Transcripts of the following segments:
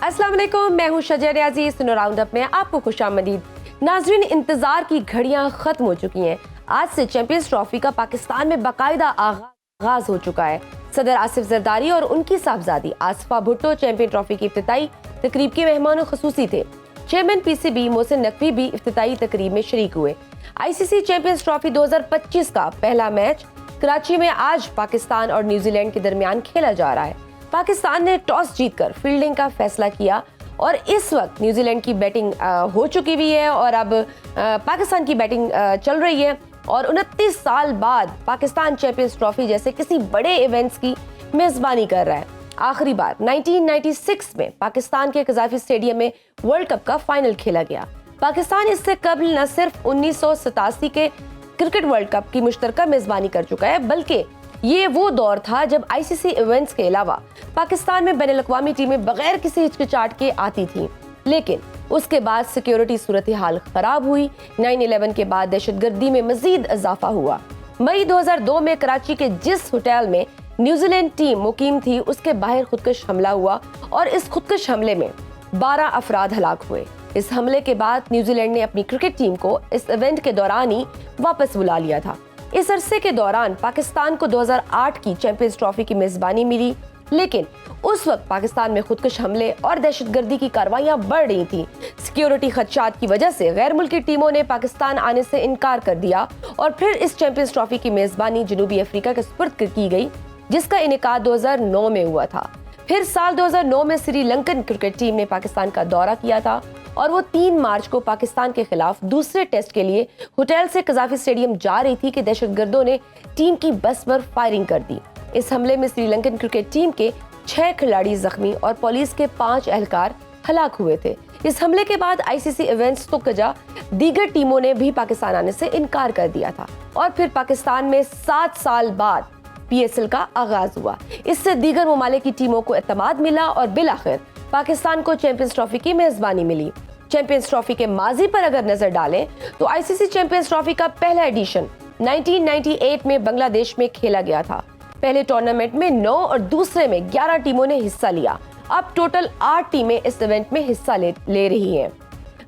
अस्सलाम वालेकुम, मैं हूं शजर रियाजी। सुनो राउंडअप में आपको खुशामदीद। नाजरीन, इंतजार की घड़ियां खत्म हो चुकी हैं। आज से चैंपियंस ट्रॉफी का पाकिस्तान में बाकायदा आगाज हो चुका है। सदर आसिफ जरदारी और उनकी साहबजादी आसफा भुट्टो चैंपियन ट्रॉफी की इफ्तिताई तकरीब के मेहमान खुसूसी थे। चेयरमैन पीसीबी मोहसिन नकवी भी इफ्तिताई तकरीब में शरीक हुए। आईसीसी चैंपियंस ट्रॉफी 2025 का पहला मैच कराची में आज पाकिस्तान और न्यूजीलैंड के दरमियान खेला जा रहा है। पाकिस्तान ने टॉस जीतकर फील्डिंग का फैसला किया और इस वक्त न्यूजीलैंड की बैटिंग हो चुकी हुई है और अब पाकिस्तान की बैटिंग चल रही है। और 29 साल बाद पाकिस्तान चैंपियंस ट्रॉफी जैसे किसी बड़े इवेंट्स की मेजबानी कर रहा है। आखिरी बार 1996 में पाकिस्तान के कज़ाफी स्टेडियम में वर्ल्ड कप का फाइनल खेला गया। पाकिस्तान इससे कबल न सिर्फ 1987 के क्रिकेट वर्ल्ड कप की मुश्तरका मेजबानी कर चुका है, बल्कि ये वो दौर था जब आईसीसी इवेंट्स के अलावा पाकिस्तान में बैनुल-अक़वामी टीमें बगैर किसी हिचकिचाहट के आती थीं। लेकिन उसके बाद सिक्योरिटी सूरत हाल खराब हुई। 9/11 के बाद दहशतगर्दी में मजीद इजाफा हुआ। मई 2002 में कराची के जिस होटल में न्यूजीलैंड टीम मुकीम थी उसके बाहर खुदकश हमला हुआ और इस खुदकश हमले में 12 अफराद हलाक हुए। इस हमले के बाद न्यूजीलैंड ने अपनी क्रिकेट टीम को इस इवेंट के दौरान ही वापस बुला लिया था। इस अरसे के दौरान पाकिस्तान को 2008 की चैंपियंस ट्रॉफी की मेजबानी मिली, लेकिन उस वक्त पाकिस्तान में खुदकुश हमले और दहशतगर्दी की कार्रवाइयां बढ़ रही थी। सिक्योरिटी खदशात की वजह से गैर मुल्की टीमों ने पाकिस्तान आने से इनकार कर दिया और फिर इस चैंपियंस ट्रॉफी की मेजबानी जनूबी अफ्रीका के सुपुर्द की गई, जिसका इनेकाद 2009 में हुआ था। फिर साल 2009 में श्रीलंकन क्रिकेट टीम ने पाकिस्तान का दौरा किया था और वो 3 मार्च को पाकिस्तान के खिलाफ दूसरे टेस्ट के लिए होटल से कज़ाफी स्टेडियम जा रही थी कि दहशतगर्दों ने टीम की बस पर फायरिंग कर दी। इस हमले में श्रीलंकन क्रिकेट टीम के 6 खिलाड़ी जख्मी और पुलिस के 5 एहलकार हलाक हुए थे। इस हमले के बाद आईसीसी इवेंट्स तो कजा दीगर टीमों ने भी पाकिस्तान आने से इनकार कर दिया था और फिर पाकिस्तान में 7 साल बाद पीएसएल का आगाज हुआ। इससे दीगर ममालिक की टीमों को एतमाद मिला और बिलाखिर पाकिस्तान को चैंपियंस ट्रॉफी की मेजबानी मिली। चैंपियंस ट्रॉफी के माजी पर अगर नजर डालें तो आईसीसी चैंपियंस ट्रॉफी का पहला एडिशन 1998 में बांग्लादेश में खेला गया था। पहले टूर्नामेंट में 9 और दूसरे में 11 टीमों ने हिस्सा लिया। अब टोटल 8 टीमें इस इवेंट में हिस्सा ले रही हैं।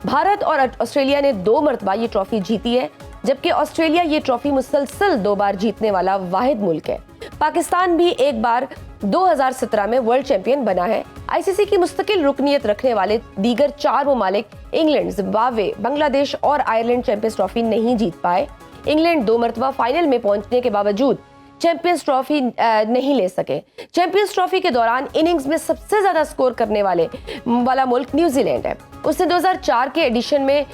भारत और ऑस्ट्रेलिया ने 2 मरतबा ये ट्रॉफी जीती है, जबकि ऑस्ट्रेलिया ये ट्रॉफी मुसलसल 2 बार जीतने वाला वाहिद मुल्क है। पाकिस्तान भी एक बार 2017 में वर्ल्ड चैंपियन बना है। आईसीसी की मुस्तकिल रुकनियत रखने वाले दीगर 4 ममालिक इंग्लैंड, जिम्बाब्वे, बांग्लादेश और आयरलैंड चैंपियंस ट्रॉफी नहीं जीत पाए। इंग्लैंड 2 मरतबा फाइनल में पहुंचने के बावजूद चैंपियंस ट्रॉफी नहीं ले सके। चैंपियंस ट्रॉफी के दौरान इनिंग्स में सबसे ज्यादा स्कोर करने वाला मुल्क न्यूजीलैंड है। उसने 2004 के एडिशन में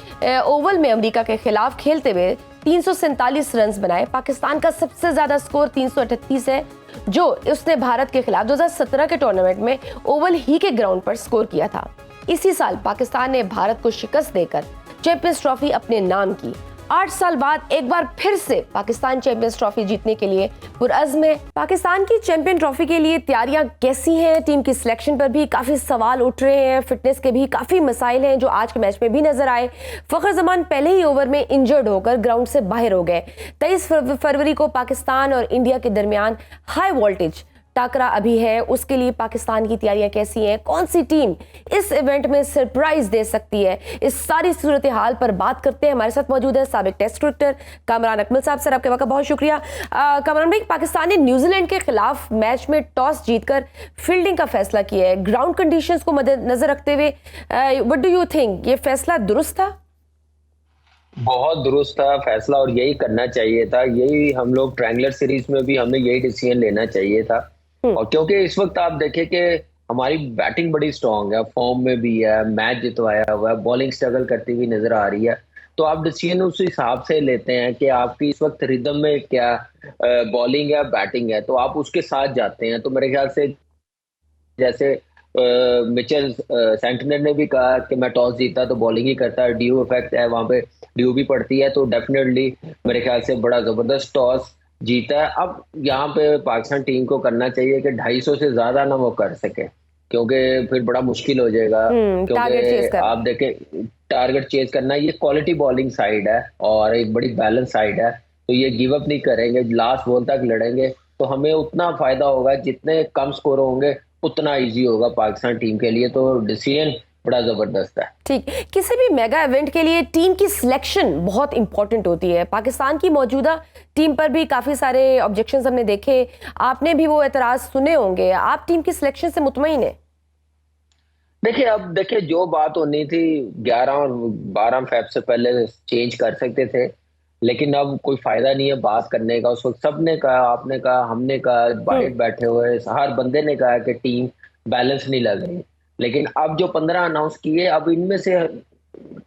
ओवल में अमेरिका के खिलाफ खेलते हुए 347 रन बनाए। पाकिस्तान का सबसे ज्यादा स्कोर 338 है, जो उसने भारत के खिलाफ 2017 के टूर्नामेंट में ओवल ही के ग्राउंड पर स्कोर किया था। इसी साल पाकिस्तान ने भारत को शिकस्त देकर चैंपियंस ट्रॉफी अपने नाम की। 8 साल बाद एक बार फिर से पाकिस्तान चैंपियंस ट्रॉफी जीतने के लिए पुरअज़्म है। पाकिस्तान की चैंपियन ट्रॉफी के लिए तैयारियां कैसी हैं? टीम की सिलेक्शन पर भी काफी सवाल उठ रहे हैं। फिटनेस के भी काफी मसाइल हैं जो आज के मैच में भी नजर आए। फखर जमान पहले ही ओवर में इंजर्ड होकर ग्राउंड से बाहर हो गए। 23 फरवरी को पाकिस्तान और इंडिया के दरमियान हाई वोल्टेज टाकरा अभी है। उसके लिए पाकिस्तान की तैयारियां कैसी हैं? कौन सी टीम इस इवेंट में सरप्राइज दे सकती है? इस सारी सूरत हाल पर बात करते हैं। हमारे साथ मौजूद है साबिक टेस्ट क्रिकेटर कामरान अकमल साहब। सर, आपके वक्त बहुत शुक्रिया। कामरान भाई, पाकिस्तान ने न्यूजीलैंड के खिलाफ मैच में टॉस जीतकर फील्डिंग का फैसला किया है। ग्राउंड कंडीशंस को मद्देनजर रखते हुए व्हाट डू यू थिंक, ये फैसला दुरुस्त था? बहुत दुरुस्त था फैसला और यही करना चाहिए था। यही हम लोग ट्रायंगुलर सीरीज में भी हमें यही डिसीजन लेना चाहिए था। और क्योंकि इस वक्त आप देखें कि हमारी बैटिंग बड़ी स्ट्रांग है, फॉर्म में भी है, मैच जितवाया हुआ है, बॉलिंग स्ट्रगल करती हुई नजर आ रही है, तो आप डिसीजन उस हिसाब से लेते हैं कि आपकी इस वक्त रिदम में क्या बॉलिंग है, बैटिंग है, तो आप उसके साथ जाते हैं। तो मेरे ख्याल से जैसे मिचेल सेंटनर ने भी कहा कि मैं टॉस जीता तो बॉलिंग ही करता है, ड्यू इफेक्ट है, वहां पे ड्यू भी पड़ती है, तो डेफिनेटली मेरे ख्याल से बड़ा जबरदस्त टॉस जीता है। अब यहाँ पे पाकिस्तान टीम को करना चाहिए कि 250 से ज्यादा ना वो कर सके, क्योंकि फिर बड़ा मुश्किल हो जाएगा। क्योंकि आप देखें टारगेट चेज करना, ये क्वालिटी बॉलिंग साइड है और एक बड़ी बैलेंस साइड है, तो ये गिव अप नहीं करेंगे, लास्ट बॉल तक लड़ेंगे, तो हमें उतना फायदा होगा। जितने कम स्कोर होंगे उतना इजी होगा पाकिस्तान टीम के लिए। तो डिसीजन बड़ा जबरदस्त है। ठीक, किसी भी मेगा इवेंट के लिए टीम की सिलेक्शन बहुत इंपॉर्टेंट होती है। पाकिस्तान की मौजूदा टीम पर भी काफी सारे ऑब्जेक्शंस हमने देखे, आपने भी वो एतराज सुने होंगे। आप टीम की सिलेक्शन से मुतमईन है? देखिए, अब देखिए, जो बात होनी थी 11 और 12 फेब से पहले चेंज कर सकते थे, लेकिन अब कोई फायदा नहीं है बात करने का। उस वक्त सबने कहा, आपने कहा, हमने कहा, बाहर बैठे हुए हर बंदे ने कहा कि टीम बैलेंस नहीं लग रही। लेकिन अब जो 15 अनाउंस किए, अब इनमें से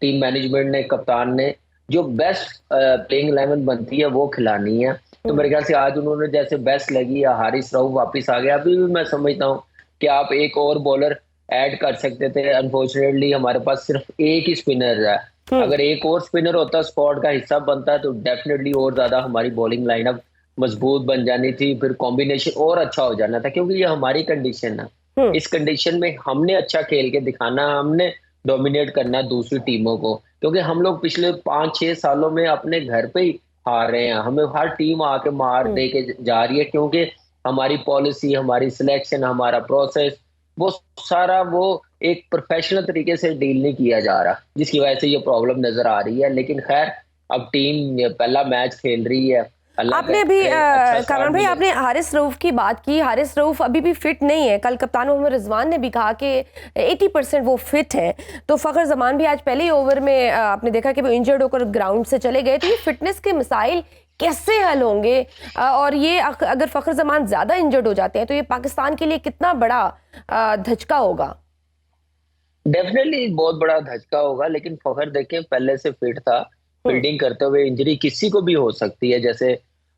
टीम मैनेजमेंट ने, कप्तान ने जो बेस्ट प्लेइंग 11 बनती है वो खिलानी है। तो मेरे ख्याल से आज उन्होंने जैसे बेस्ट लगी या हारिस रऊफ वापस आ गया, अभी भी मैं समझता हूँ कि आप एक और बॉलर ऐड कर सकते थे। अनफॉर्चुनेटली हमारे पास सिर्फ एक ही स्पिनर है। अगर एक और स्पिनर होता, स्क्वाड का हिस्सा बनता, तो डेफिनेटली और ज्यादा हमारी बॉलिंग लाइनअप मजबूत बन जानी थी, फिर कॉम्बिनेशन और अच्छा हो जाना था। क्योंकि ये हमारी कंडीशन है, इस कंडीशन में हमने अच्छा खेल के दिखाना, हमने डोमिनेट करना दूसरी टीमों को। क्योंकि हम लोग पिछले 5-6 सालों में अपने घर पे ही हार रहे हैं, हमें हर टीम आके मार दे के जा रही है। क्योंकि हमारी पॉलिसी, हमारी सिलेक्शन, हमारा प्रोसेस, वो सारा वो एक प्रोफेशनल तरीके से डील नहीं किया जा रहा, जिसकी वजह से ये प्रॉब्लम नजर आ रही है। लेकिन खैर, अब टीम पहला मैच खेल रही है। आपने अभी कामरान भाई, आपने हारिस रऊफ की बात की। हारिस रऊफ अभी भी फिट नहीं है। कल कप्तान मोहम्मद रिजवान ने भी कहा कि 80% वो फिट है। तो फखर जमान भी आज पहले ही ओवर में आपने देखा कि वो इंजर्ड होकर ग्राउंड से चले गए। तो ये फिटनेस के मसाइल कैसे हल होंगे? और ये अगर फखर जमान ज्यादा इंजर्ड हो जाते हैं तो ये पाकिस्तान के लिए कितना बड़ा धचका होगा? डेफिनेटली बहुत बड़ा धचका होगा। लेकिन फखर देखें, पहले से फिट था, फील्डिंग करते हुए इंजरी किसी को भी हो सकती है। जैसे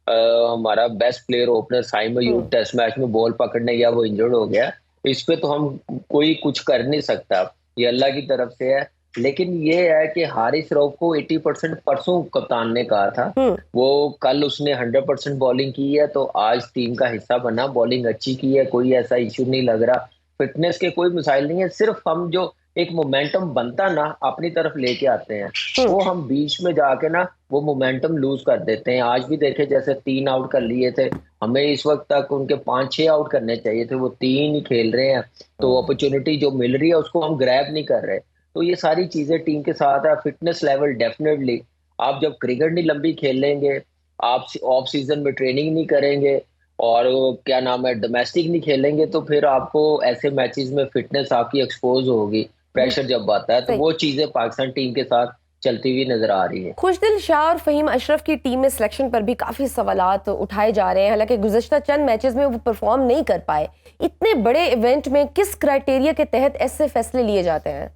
हमारा best player opener Saim Ayub test match में बॉल पकड़ने गया, वो इंजर्ड हो गया। इस पे तो हम कोई कुछ कर नहीं सकता, ये अल्लाह की तरफ से है। लेकिन ये है कि हारिस रऊफ को 80% परसों कप्तान ने कहा था, वो कल उसने 100% बॉलिंग की है, तो आज टीम का हिस्सा बना, बॉलिंग अच्छी की है, कोई ऐसा इश्यू नहीं लग रहा। फिटनेस के कोई मिसाइल नहीं है। सिर्फ हम जो एक मोमेंटम बनता ना अपनी तरफ लेके आते हैं, वो हम बीच में जाके ना वो मोमेंटम लूज कर देते हैं। आज भी देखे, जैसे 3 आउट कर लिए थे, हमें इस वक्त तक उनके 5-6 आउट करने चाहिए थे, वो 3 ही खेल रहे हैं। तो अपॉर्चुनिटी जो मिल रही है उसको हम ग्रैब नहीं कर रहे। तो ये सारी चीजें टीम के साथ है। फिटनेस लेवल डेफिनेटली, आप जब क्रिकेट नहीं लंबी खेल लेंगे, आप ऑफ सीजन में ट्रेनिंग नहीं करेंगे, और क्या नाम है, डोमेस्टिक नहीं खेलेंगे, तो फिर आपको ऐसे मैचेस में फिटनेस आपकी एक्सपोज होगी। प्रेशर जब आता है, तो वो चीजें पाकिस्तान टीम के साथ चलती हुई नजर आ रही है। खुशदिल शाह और फहीम अशरफ की टीम में सिलेक्शन पर भी काफी सवालात उठाए जा रहे हैं। हालांकि गुज़श्ता चंद मैचेस में वो परफॉर्म नहीं कर पाए। इतने बड़े इवेंट में किस क्राइटेरिया के तहत ऐसे फैसले लिए जाते हैं?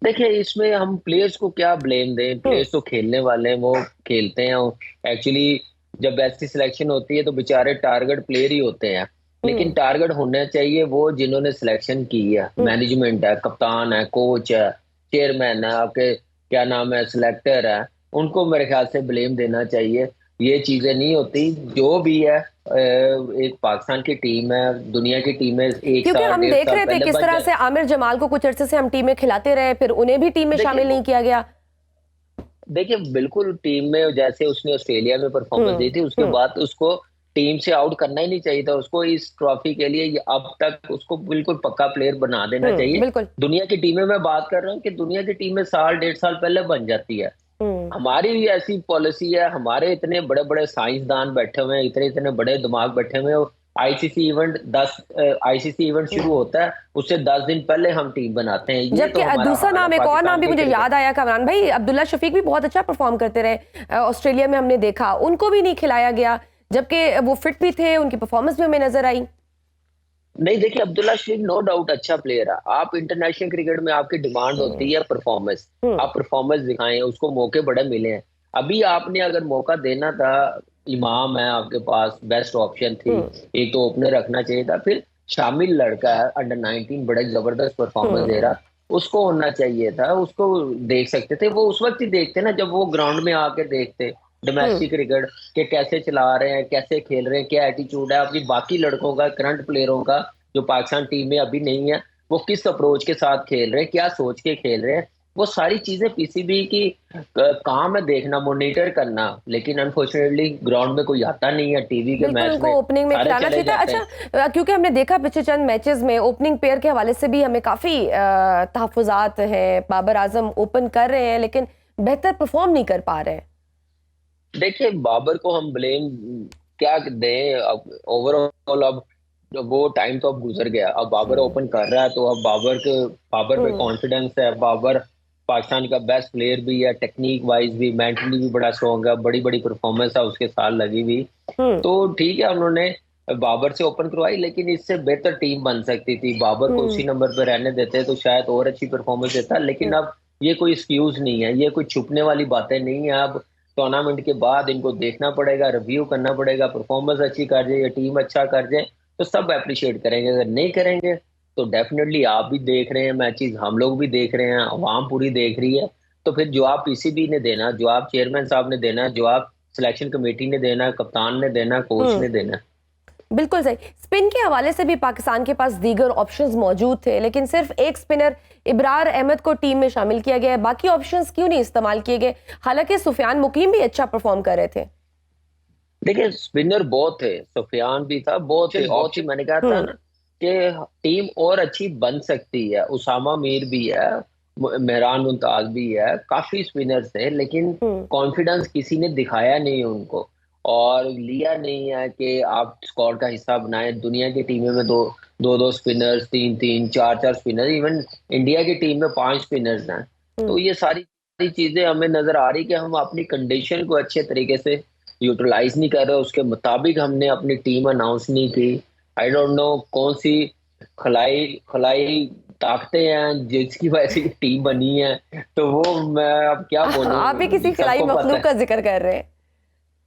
देखिए, इसमें हम प्लेयर्स को क्या ब्लेम दें, प्लेयर्स तो खेलने वाले हैं, वो खेलते हैं। एक्चुअली जब ऐसी सिलेक्शन होती है तो बेचारे टारगेट प्लेयर ही होते हैं। लेकिन टारगेट होना चाहिए वो जिन्होंने सिलेक्शन की है। मैनेजमेंट है, कप्तान है, कोच है, चेयरमैन है, आपके क्या नाम है, सिलेक्टर है, उनको मेरे ख्याल से ब्लेम देना चाहिए। ये चीजें नहीं होती। जो भी है, एक पाकिस्तान की टीम है, दुनिया की टीम है। क्योंकि हम देख रहे थे किस तरह से आमिर जमाल को कुछ अरसे से हम टीम में खिलाते रहे, फिर उन्हें भी टीम में शामिल नहीं किया गया। देखिए, बिल्कुल टीम में जैसे उसने ऑस्ट्रेलिया में परफॉर्मेंस दी थी, उसके बाद उसको टीम से आउट करना ही नहीं चाहिए था। उसको इस ट्रॉफी के लिए अब तक उसको बिल्कुल पक्का प्लेयर बना देना चाहिए। दुनिया की टीमें मैं बात कर रहा हूँ कि दुनिया की टीमें साल 1.5 साल पहले बन जाती है। हमारी भी ऐसी पॉलिसी है। हमारे इतने बड़े बड़े साइंसदान बैठे हुए हैं, इतने इतने बड़े दिमाग बैठे हुए हैं। आईसीसी इवेंट शुरू होता है, उससे 10 दिन पहले हम टीम बनाते हैं। जबकि दूसरा नाम, एक और नाम भी मुझे याद आया कामरान भाई, अब्दुल्ला शफीक भी बहुत अच्छा परफॉर्म करते रहे ऑस्ट्रेलिया में, हमने देखा उनको भी नहीं खिलाया गया, जबकि वो फिट भी थे, उनकी परफॉर्मेंस भी हमें नजर आई। नहीं, देखिए, अब्दुल्ला शफीक नो डाउट अच्छा प्लेयर है। आप इंटरनेशनल क्रिकेट में आपकी डिमांड होती है परफॉर्मेंस, आप परफॉर्मेंस दिखाएं, उसको मौके बड़े मिले हैं। अभी आपने अगर मौका देना था, इमाम है आपके पास, बेस्ट ऑप्शन थी, एक तो ओपनर रखना चाहिए था। फिर शामिल लड़का है अंडर 19, बड़े जबरदस्त परफॉर्मेंस दे रहा, उसको होना चाहिए था। उसको देख सकते थे, वो उस वक्त ही देखते ना जब वो ग्राउंड में आके देखते डोमेस्टिक क्रिकेट के कैसे चला रहे हैं, कैसे खेल रहे हैं, क्या एटीट्यूड है। अभी बाकी लड़कों का, करंट प्लेयरों का जो पाकिस्तान टीम में अभी नहीं है, वो किस अप्रोच के साथ खेल रहे हैं, क्या सोच के खेल रहे हैं, वो सारी चीजें पीसीबी की काम है, देखना, मॉनिटर करना, लेकिन अनफॉर्चुनेटली ग्राउंड में कोई आता नहीं है। टीवी के बिल्कुल मैच उनको में ओपनिंग में सारे खिलाना चले चाहिए था। जाते हैं। अच्छा, क्योंकि हमने देखा पिछले चंद मैचेस में ओपनिंग पेयर के हवाले से भी हमें काफी तहफुजात हैं। बाबर आजम ओपन कर रहे हैं लेकिन बेहतर परफॉर्म नहीं कर पा रहे हैं। देखिए, बाबर को हम ब्लेम क्या दें अब, ओवरऑल अब जब वो टाइम तो अब गुजर गया, अब बाबर हम्म। ओपन कर रहा है, तो अब बाबर पे हम्म। कॉन्फिडेंस है। बाबर पाकिस्तान का बेस्ट प्लेयर भी है, टेक्निक वाइज भी, मेंटली भी बड़ा स्ट्रॉन्ग है, बड़ी बड़ी परफॉर्मेंस है उसके साथ लगी हुई। हम्म। तो ठीक है, उन्होंने बाबर से ओपन करवाई, लेकिन इससे बेहतर टीम बन सकती थी। बाबर को हम्म। उसी नंबर पर रहने देते तो शायद और अच्छी परफॉर्मेंस देता, लेकिन अब ये कोई एक्सक्यूज नहीं है, ये कोई छुपने वाली बातें नहीं है। अब टूर्नामेंट के बाद इनको देखना पड़ेगा, रिव्यू करना पड़ेगा, परफॉर्मेंस अच्छी कर जाए या टीम अच्छा कर जाए तो सब अप्रिशिएट करेंगे। अगर नहीं करेंगे तो डेफिनेटली आप भी देख रहे हैं मैचेस, हम लोग भी देख रहे हैं, अवाम पूरी देख रही है। तो फिर जवाब पीसीबी ने देना, जवाब चेयरमैन साहब ने देना, जवाब सिलेक्शन कमेटी ने देना, कप्तान ने देना, कोच हम्म। ने देना। बिल्कुल सही। स्पिन के हवाले से भी पाकिस्तान के पास दीगर ऑप्शंस मौजूद थे लेकिन सिर्फ एक स्पिनर इब्रार अहमद को टीम में शामिल किया गया है। बाकी ऑप्शंस क्यों नहीं इस्तेमाल किए गए? हालांकि सुफियान मुकीम भी अच्छा परफॉर्म कर रहे थे। देखिए, स्पिनर बहुत थे, सुफियान भी था, बहुत थे ऑप्शन। मैंने कहा था हम्म। ना कि टीम और अच्छी बन सकती है। उसामा मीर भी है, मेहरान मुमताज भी है, काफी स्पिनर्स थे, लेकिन हम्म। कॉन्फिडेंस किसी ने दिखाया नहीं उनको, और लिया नहीं है कि आप स्क्वाड का हिस्सा बनाएं। दुनिया की टीमें में दो दो दो स्पिनर्स, तीन तीन, चार चार स्पिनर, इवन इंडिया की टीम में 5 स्पिनर्स हैं। तो हम्म। ये सारी सारी चीजें हमें नजर आ रही कि हम अपनी कंडीशन को अच्छे तरीके से यूटिलाइज नहीं कर रहे, उसके मुताबिक हमने अपनी टीम अनाउंस नहीं की। आई डोंट नो कौन सी खलाई खलाई ताकतें हैं जिसकी वजह से टीम बनी है। तो वो मैं अब क्या बोलूं, आप भी किसी खिलाई सबको पता मखलूक है। का जिक्र कर रहे हैं।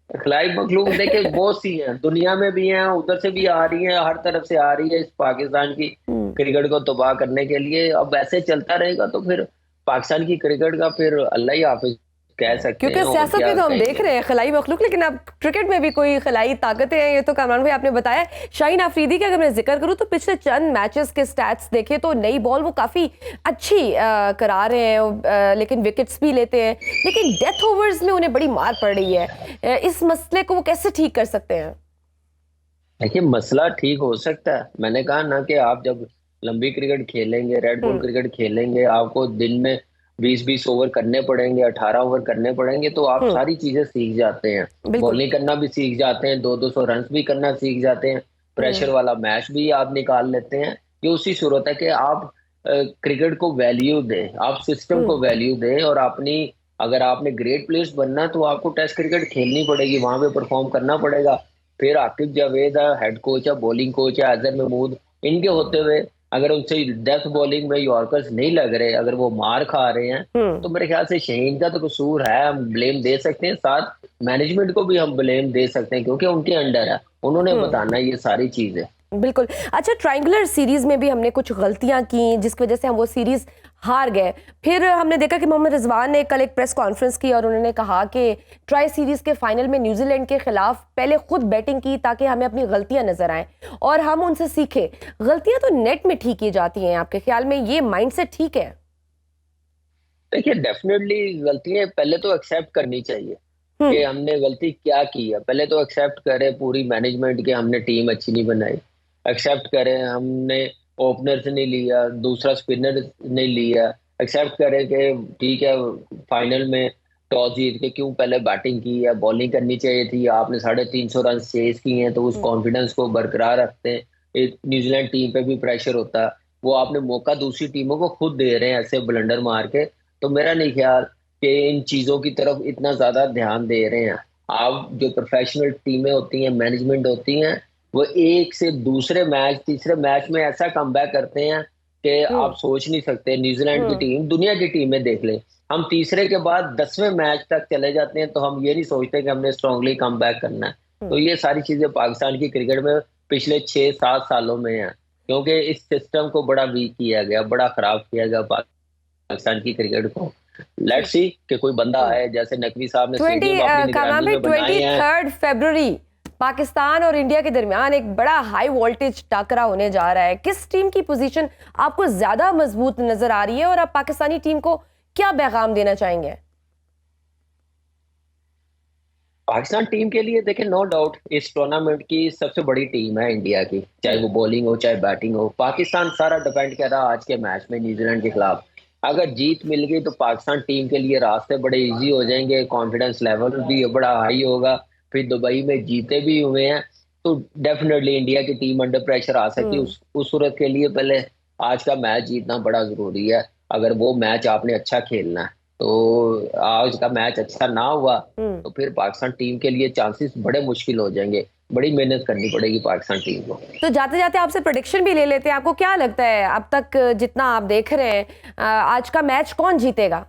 खिलाई मखलूक देखे बहुत सी हैं, दुनिया में भी हैं, उधर से भी आ रही हैं, हर तरफ से आ रही है इस पाकिस्तान की हम्म। क्रिकेट को तबाह करने के लिए। अब ऐसे चलता रहेगा तो फिर पाकिस्तान की क्रिकेट का फिर अल्लाह ही हाफिज कह सकते क्योंकि हैं, और सियासत क्या में तो हम देख कहेंगे। रहे हैं खिलाई मखलूक, लेकिन अब क्रिकेट में भी कोई खिलाई ताकतें हैं, ये तो कामरान भाई आपने बताया। शाहीन अफरीदी का अगर मैं जिक्र करूं तो पिछले चंद मैचेस के स्टैट्स देखे तो नई बॉल वो काफी अच्छी करा रहे हैं, लेकिन विकेट्स भी लेते हैं, लेकिन डेथ ओवर्स में उन्हें बड़ी मार पड़ रही है। इस मसले को वो कैसे ठीक कर सकते हैं? देखिए, मसला ठीक हो सकता है। मैंने कहा ना कि आप जब लंबी क्रिकेट खेलेंगे, रेड बॉल हम्म। क्रिकेट खेलेंगे, आपको दिन में 20-20 ओवर करने पड़ेंगे, 18 ओवर करने पड़ेंगे, तो आप हम्म। सारी चीजें सीख जाते हैं। बिल्कुल। बॉलिंग करना भी सीख जाते हैं, 200-200 रन भी करना सीख जाते हैं, हम्म। प्रेशर वाला मैच भी आप निकाल लेते हैं। ये उसी सूरत है कि आप क्रिकेट को वैल्यू दें, आप सिस्टम को हम्म। वैल्यू दें, और अपनी, अगर आपने ग्रेट प्लेयर्स बनना है तो आपको टेस्ट क्रिकेट खेलनी पड़ेगी, वहां पे परफॉर्म करना पड़ेगा। फिर आकिब जावेद है, हेड कोच है, बॉलिंग कोच है, अजहर महमूद, इनके होते हुए अगर उनसे डेथ बॉलिंग में यॉर्कर्स नहीं लग रहे, अगर वो मार खा रहे हैं, हम्म। तो मेरे ख्याल से शहीन का तो कसूर है, हम ब्लेम दे सकते हैं। साथ मैनेजमेंट को भी हम ब्लेम दे सकते हैं, क्योंकि उनके अंडर है, उन्होंने हम्म। बताना ये सारी चीजें। बिल्कुल। अच्छा, ट्रायंगुलर सीरीज में भी हमने कुछ गलतियां की जिसकी वजह से हम वो सीरीज हार गए। फिर हमने देखा कि मोहम्मद रिजवान ने कल एक प्रेस कॉन्फ्रेंस की और उन्होंने कहा कि ट्राई सीरीज के फाइनल में न्यूजीलैंड के खिलाफ पहले खुद बैटिंग की ताकि हमें अपनी गलतियां नजर आएं और हम उनसे सीखें। गलतियां तो नेट में ठीक की जाती हैं, आपके ख्याल में ये माइंडसेट ठीक है? देखिए, डेफिनेटली गलतियां पहले तो एक्सेप्ट करनी चाहिए कि हम्म। हमने गलती क्या की है। पहले तो एक्सेप्ट करें पूरी मैनेजमेंट के, हमने टीम अच्छी नहीं बनाई। एक्सेप्ट करें हमने ओपनर से नहीं लिया, दूसरा स्पिनर नहीं लिया। एक्सेप्ट करें कि ठीक है, फाइनल में टॉस जीत के क्यों पहले बैटिंग की है, बॉलिंग करनी चाहिए थी, आपने 350 रन चेज किए हैं, तो उस कॉन्फिडेंस को बरकरार रखते हैं। एक न्यूजीलैंड टीम पे भी प्रेशर होता है, वो आपने मौका दूसरी टीमों को खुद दे रहे हैं ऐसे ब्लंडर मार के। तो मेरा नहीं ख्याल कि इन चीजों की तरफ इतना ज्यादा ध्यान दे रहे हैं। आप जो प्रोफेशनल टीमें होती हैं, मैनेजमेंट होती हैं, वो एक से दूसरे मैच, तीसरे मैच में ऐसा कमबैक करते हैं कि हम्म। आप सोच नहीं सकते। न्यूजीलैंड की हम्म। टीम, दुनिया की टीमें देख लें, हम तीसरे के बाद 10वें मैच तक चले जाते हैं, तो हम ये नहीं सोचते कि हमने स्ट्रांगली कमबैक करना है। तो ये सारी चीजें पाकिस्तान की क्रिकेट में पिछले 6-7 सालों में है, क्योंकि इस सिस्टम को बड़ा वीक किया गया, बड़ा खराब किया गया पाकिस्तान की क्रिकेट को। लेट्स सी कि कोई बंदा आए, जैसे नकवी साहब ने स्टेडियम अपनी निगरानी में बनाए हैं। 23 फरवरी पाकिस्तान और इंडिया के दरमियान एक बड़ा हाई वोल्टेज टाकरा होने जा रहा है। किस टीम की पोजीशन आपको ज्यादा मजबूत नजर आ रही है और आप पाकिस्तानी टीम को क्या पैगाम देना चाहेंगे? पाकिस्तान टीम के लिए देखिए, नो डाउट इस टूर्नामेंट की सबसे बड़ी टीम है इंडिया की, चाहे वो बॉलिंग हो चाहे बैटिंग हो। पाकिस्तान सारा डिपेंड कर रहा है आज के मैच में न्यूजीलैंड के खिलाफ। अगर जीत मिल गई तो पाकिस्तान टीम के लिए रास्ते बड़े इजी हो जाएंगे, कॉन्फिडेंस लेवल भी बड़ा हाई होगा। फिर दुबई में जीते भी हुए हैं, तो डेफिनेटली इंडिया की टीम अंडर प्रेशर आ सकती है। उस सूरत के लिए पहले आज का मैच जीतना बड़ा जरूरी है। अगर वो मैच आपने अच्छा खेलना है, तो आज का मैच अच्छा ना हुआ तो फिर पाकिस्तान टीम के लिए चांसेस बड़े मुश्किल हो जाएंगे। बड़ी मेहनत करनी पड़ेगी पाकिस्तान टीम को। तो जाते जाते आपसे प्रेडिक्शन भी ले लेते हैं, आपको क्या लगता है अब तक जितना आप देख रहे हैं आज का मैच कौन जीतेगा?